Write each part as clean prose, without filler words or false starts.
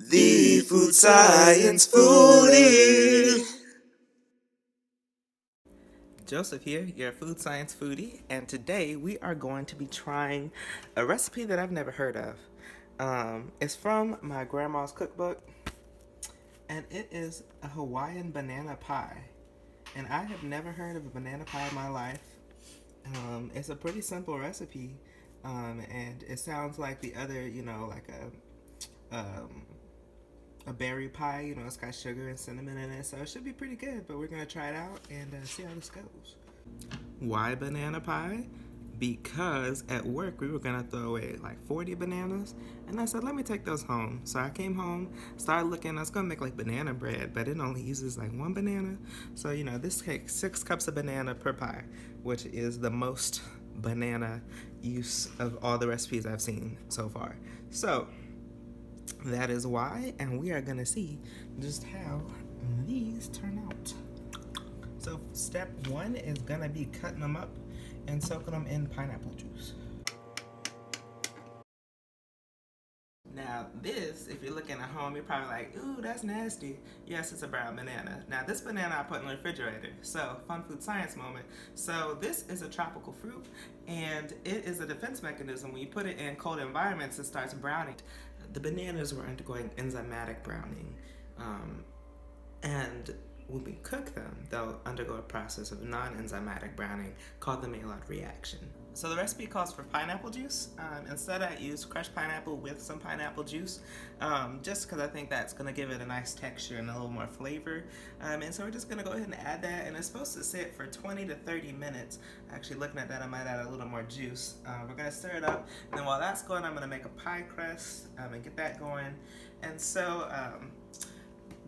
The Food Science Foodie. Joseph here, your food science foodie, and today we are going to be trying a recipe that I've never heard of. It's from my grandma's cookbook, and it is a Hawaiian banana pie. And I have never heard of a banana pie in my life. It's a pretty simple recipe, and it sounds like the other, like a berry pie. It's got sugar and cinnamon in it, so it should be pretty good. But we're gonna try it out and see how this goes. Why banana pie? Because at work we were gonna throw away like 40 bananas, and I said, let me take those home. So I came home, started looking. I was gonna make like banana bread, but it only uses like one banana. So this takes 6 cups of banana per pie, which is the most banana use of all the recipes I've seen so far. So that is why, and we are gonna see just how these turn out. So step 1 is gonna be cutting them up and soaking them in pineapple juice. Now this, if you're looking at home, you're probably like, ooh, that's nasty. Yes, it's a brown banana. Now this banana I put in the refrigerator. So fun food science moment. So this is a tropical fruit, and it is a defense mechanism. When you put it in cold environments, it starts browning. The bananas were undergoing enzymatic browning, and when we cook them, they'll undergo a process of non-enzymatic browning called the Maillard reaction. So the recipe calls for pineapple juice. Instead, I used crushed pineapple with some pineapple juice, just because I think that's going to give it a nice texture and a little more flavor. And so we're just going to go ahead and add that, and it's supposed to sit for 20 to 30 minutes. Actually, looking at that, I might add a little more juice. We're going to stir it up, and then while that's going, I'm going to make a pie crust and get that going. And so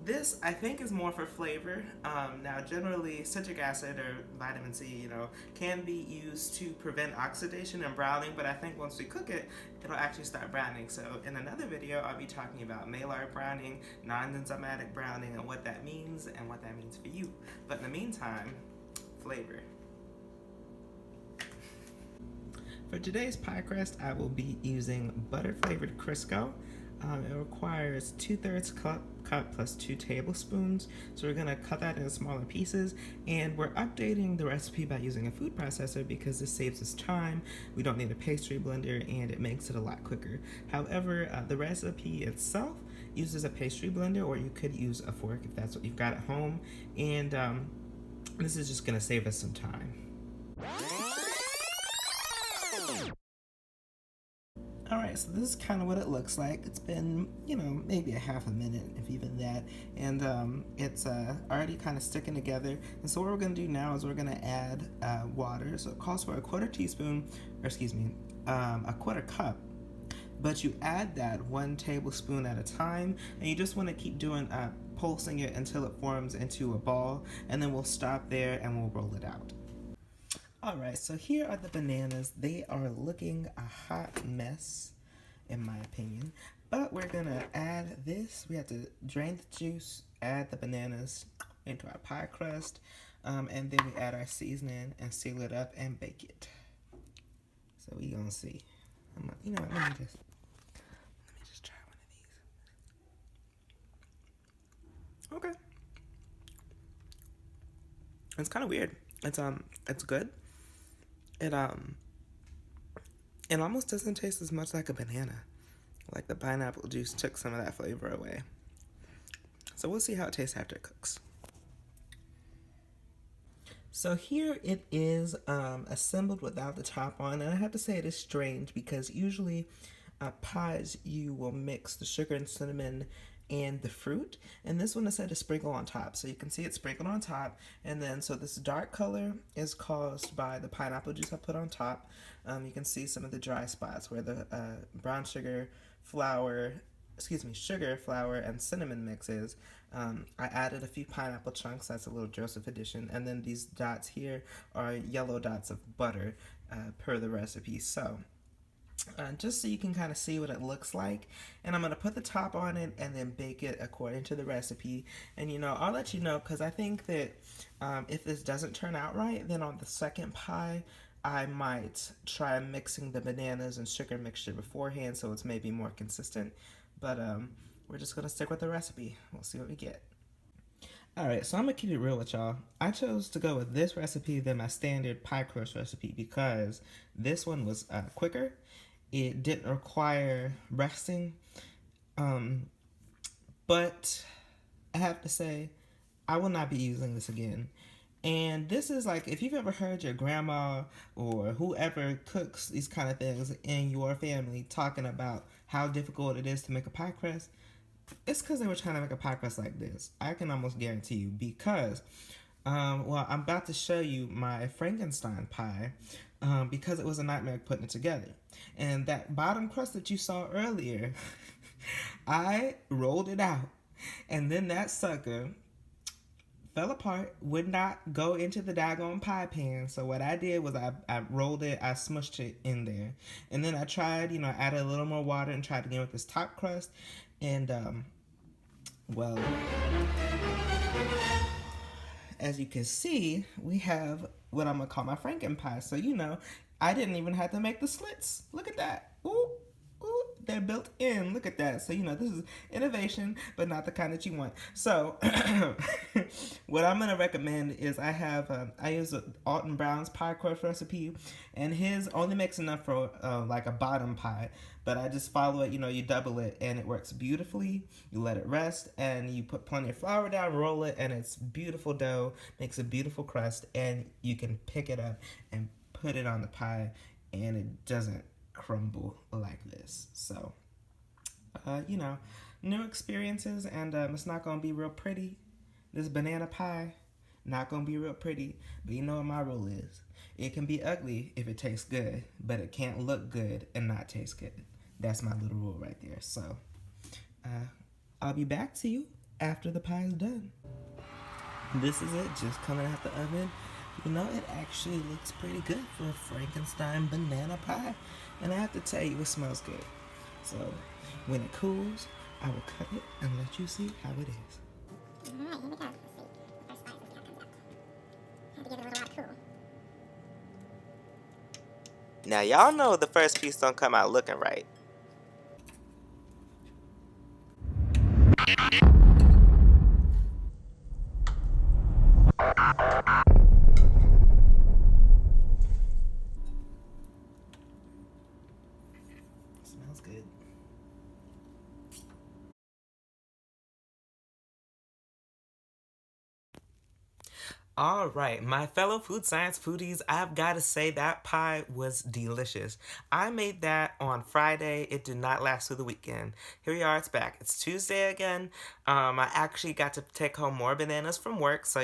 this, I think, is more for flavor. Now, generally, citric acid or vitamin C, can be used to prevent oxidation and browning, but I think once we cook it, it'll actually start browning. So in another video, I'll be talking about Maillard browning, non-enzymatic browning, and what that means for you. But in the meantime, flavor. For today's pie crust, I will be using butter-flavored Crisco. It requires 2/3 cup plus 2 tablespoons. So we're gonna cut that into smaller pieces, and we're updating the recipe by using a food processor because this saves us time. We don't need a pastry blender, and it makes it a lot quicker. However, the recipe itself uses a pastry blender, or you could use a fork if that's what you've got at home. And this is just gonna save us some time. Alright, so this is kind of what it looks like. It's been, maybe a half a minute, if even that, and it's already kind of sticking together. And so what we're going to do now is we're going to add water. So it calls for a quarter cup, but you add that 1 tablespoon at a time, and you just want to keep doing pulsing it until it forms into a ball, and then we'll stop there and we'll roll it out. Alright, so here are the bananas. They are looking a hot mess, in my opinion. But we're gonna add this. We have to drain the juice, add the bananas into our pie crust, and then we add our seasoning and seal it up and bake it. So we gonna see. Let me just try one of these. Okay. It's kind of weird. It's good. It almost doesn't taste as much like a banana. Like the pineapple juice took some of that flavor away. So we'll see how it tastes after it cooks. So here it is, assembled without the top on, and I have to say it is strange because usually pies you will mix the sugar and cinnamon and the fruit, and this one is said to sprinkle on top. So you can see it sprinkled on top, and then so this dark color is caused by the pineapple juice I put on top. You can see some of the dry spots where the brown sugar, flour, and cinnamon mix is. I added a few pineapple chunks. That's a little Joseph addition, and then these dots here are yellow dots of butter per the recipe. So just so you can kind of see what it looks like, and I'm going to put the top on it and then bake it according to the recipe. And I'll let you know, because I think that if this doesn't turn out right, then on the second pie I might try mixing the bananas and sugar mixture beforehand so it's maybe more consistent. But we're just gonna stick with the recipe. We'll see what we get. Alright, so I'm gonna keep it real with y'all. I chose to go with this recipe than my standard pie crust recipe because this one was quicker. It didn't require resting. But I have to say, I will not be using this again. And this is like, if you've ever heard your grandma or whoever cooks these kind of things in your family talking about how difficult it is to make a pie crust, it's because they were trying to make a pie crust like this. I can almost guarantee you because, well, I'm about to show you my Frankenstein pie because it was a nightmare putting it together. And that bottom crust that you saw earlier, I rolled it out. And then that sucker fell apart, would not go into the daggone pie pan. So what I did was I rolled it, I smushed it in there. And then I tried, added a little more water and tried again with this top crust. And, well, as you can see, we have what I'm going to call my Franken pie. So, I didn't even have to make the slits. Look at that. Ooh. Ooh, they're built in. Look at that. So, this is innovation, but not the kind that you want. So, what I'm going to recommend is I use Alton Brown's pie crust recipe, and his only makes enough for like a bottom pie, but I just follow it, you double it, and it works beautifully. You let it rest, and you put plenty of flour down, roll it, and it's beautiful dough, makes a beautiful crust, and you can pick it up and put it on the pie, and it doesn't crumble like this. So new experiences, and it's not gonna be real pretty. This banana pie not gonna be real pretty, but you know what my rule is: it can be ugly if it tastes good, but it can't look good and not taste good. That's my little rule right there. So I'll be back to you after the pie is done. This is it, just coming out the oven. It actually looks pretty good for a Frankenstein banana pie. And I have to tell you, it smells good. So, when it cools, I will cut it and let you see how it is. Alright, here we go. Let's see. The first bite, let's see how it comes out. Had to give it a little while to cool. Now y'all know the first piece don't come out looking right. Smells good. All right, my fellow food science foodies, I've got to say that pie was delicious. I made that on Friday. It did not last through the weekend. Here we are, it's back. It's Tuesday again. I actually got to take home more bananas from work. So,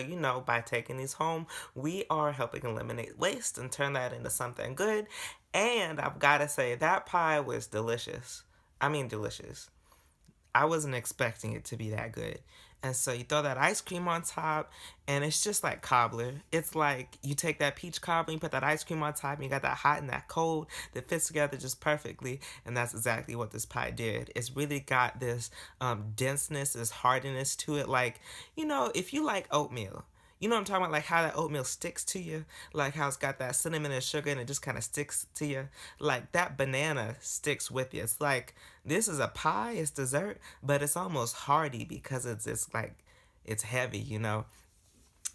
by taking these home, we are helping eliminate waste and turn that into something good. And I've got to say, that pie was delicious. I mean, delicious. I wasn't expecting it to be that good. And so you throw that ice cream on top, and it's just like cobbler. It's like you take that peach cobbler, you put that ice cream on top, and you got that hot and that cold that fits together just perfectly. And that's exactly what this pie did. It's really got this denseness, this hardiness to it. Like, if you like oatmeal, you know what I'm talking about? Like how that oatmeal sticks to you. Like how it's got that cinnamon and sugar and it just kind of sticks to you. Like that banana sticks with you. It's like, this is a pie, it's dessert, but it's almost hearty because it's like, it's heavy, Well,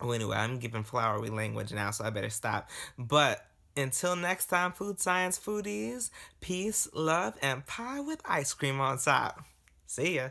anyway, I'm giving flowery language now, so I better stop. But until next time, food science foodies, peace, love, and pie with ice cream on top. See ya.